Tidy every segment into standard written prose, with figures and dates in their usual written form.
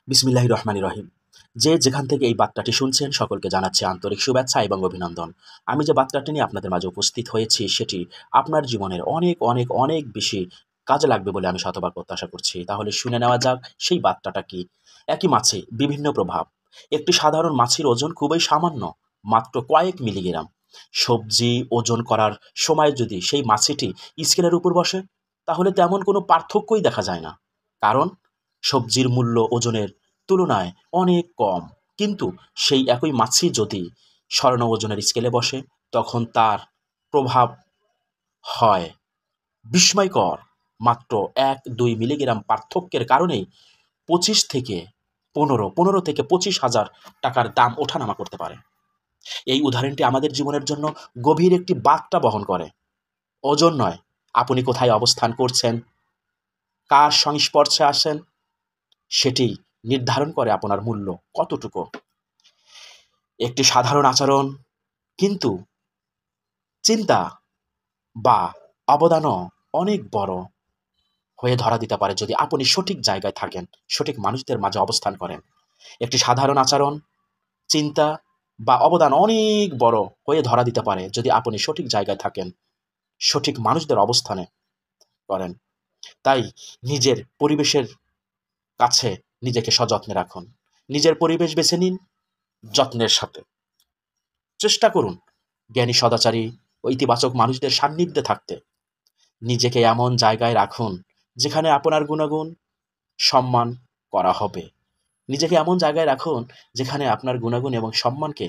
বিসমিল্লাহির রহমানির রহিম। যে যেখান থেকে এই বার্তাটি শুনছেন সকলকে জানাচ্ছি আন্তরিক শুভেচ্ছা এবং অভিনন্দন। আমি যে বার্তাটি নিয়ে আপনাদের মাঝে উপস্থিত হয়েছি সেটি আপনার জীবনের অনেক অনেক অনেক বেশি কাজে লাগবে বলে আমি শতভাগ প্রত্যাশা করছি। তাহলে শুনে নেওয়া যাক সেই বার্তাটা কি। একই মাছে বিভিন্ন প্রভাব। একটি সাধারণ মাছের ওজন খুবই সামান্য, মাত্র কয়েক মিলিগ্রাম। সবজি ওজন করার সময় যদি সেই মাছিটি স্কেলের উপর বসে, তাহলে তেমন কোনো পার্থক্যই দেখা যায় না। কারণ সবজির মূল্য ওজনের তুলনায় অনেক কম। কিন্তু সেই একই মাছই যদি স্বর্ণ ওজনের স্কেলে বসে, তখন তার প্রভাব হয় বিস্ময়কর। মাত্র ১-২ মিলিগ্রাম পার্থক্যের কারণেই ২৫ থেকে ১৫ থেকে ২৫,০০০ টাকার দাম ওঠানামা করতে পারে। এই উদাহরণটি আমাদের জীবনের জন্য গভীর একটি বার্তা বহন করে। ওজন নয়, আপনি কোথায় অবস্থান করছেন, কার সংস্পর্শে আসেন, সেটি নির্ধারণ করে আপনার মূল্য কতটুকু। একটি সাধারণ আচরণ কিন্তু চিন্তা বা অবদানও অনেক বড় হয়ে ধরা দিতে পারে যদি আপনি সঠিক জায়গায় থাকেন, সঠিক মানুষদের মাঝে অবস্থান করেন। একটি সাধারণ আচরণ, চিন্তা বা অবদান অনেক বড় হয়ে ধরা দিতে পারে যদি আপনি সঠিক জায়গায় থাকেন, সঠিক মানুষদের অবস্থানে করেন। তাই নিজের পরিবেশের কাছে নিজেকে সযত্নে রাখুন। নিজের পরিবেশ বেছে নিন যত্নের সাথে। চেষ্টা করুন জ্ঞানী, সদাচারী ও ইতিবাচক মানুষদের সান্নিধ্যে থাকতে। নিজেকে এমন জায়গায় রাখুন যেখানে আপনার গুণাগুণ সম্মান করা হবে। নিজেকে এমন জায়গায় রাখুন যেখানে আপনার গুণাগুণ এবং সম্মানকে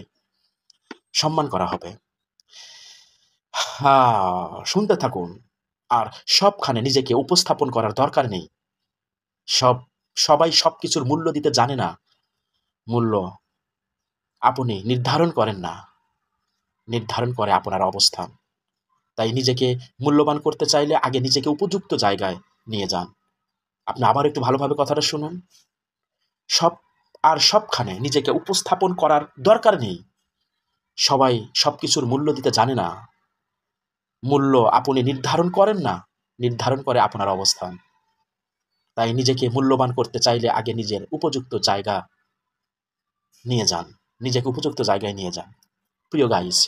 সম্মান করা হবে। শুনতে থাকুন। আর সবখানে নিজেকে উপস্থাপন করার দরকার নেই। সবাই সবকিছুর মূল্য দিতে জানে না। মূল্য আপনি নির্ধারণ করেন না, নির্ধারণ করে আপনার অবস্থান। তাই নিজেকে মূল্যবান করতে চাইলে আগে নিজেকে উপযুক্ত জায়গায় নিয়ে যান। আপনি আবার একটু ভালোভাবে কথাটা শুনুন। সবখানে নিজেকে উপস্থাপন করার দরকার নেই। সবাই সবকিছুর মূল্য দিতে জানে না। মূল্য আপনি নির্ধারণ করেন না, নির্ধারণ করে আপনার অবস্থান। তাই নিজেকে মূল্যবান করতে চাইলে আগে নিজের উপযুক্ত জায়গা নিয়ে যান। নিজেকে উপযুক্ত জায়গায় নিয়ে যান। প্রিয় গাইস,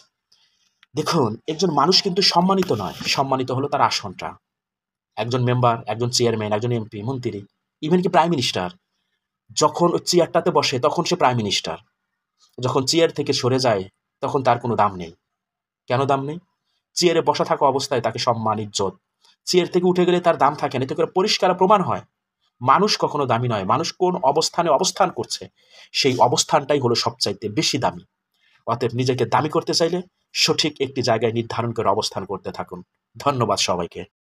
দেখুন একজন মানুষ কিন্তু সম্মানিত নয়, সম্মানিত হলো তার আসনটা। একজন মেম্বার, একজন চেয়ারম্যান, একজন এমপি, মন্ত্রী, ইভেন কি প্রাইম মিনিস্টার, যখন ওই চেয়ারটাতে বসে তখন সে প্রাইম মিনিস্টার। যখন চেয়ার থেকে সরে যায় তখন তার কোনো দাম নেই। কেন দাম নেই? চেয়ারে বসা থাকা অবস্থায় তাকে সম্মান, ইজ্জত। চেয়ার থেকে উঠে গেলে তার দাম থাকে না। এতে করে পরিষ্কার প্রমাণ হয় মানুষ কখনো দামি নয়। মানুষ কোন অবস্থানে অবস্থান করছে, সেই অবস্থানটাই হলো সবচাইতে বেশি দামি। অতএব নিজেকে দামি করতে চাইলে সঠিক একটি জায়গায় নির্ধারণ করে অবস্থান করতে থাকুন। ধন্যবাদ সবাইকে।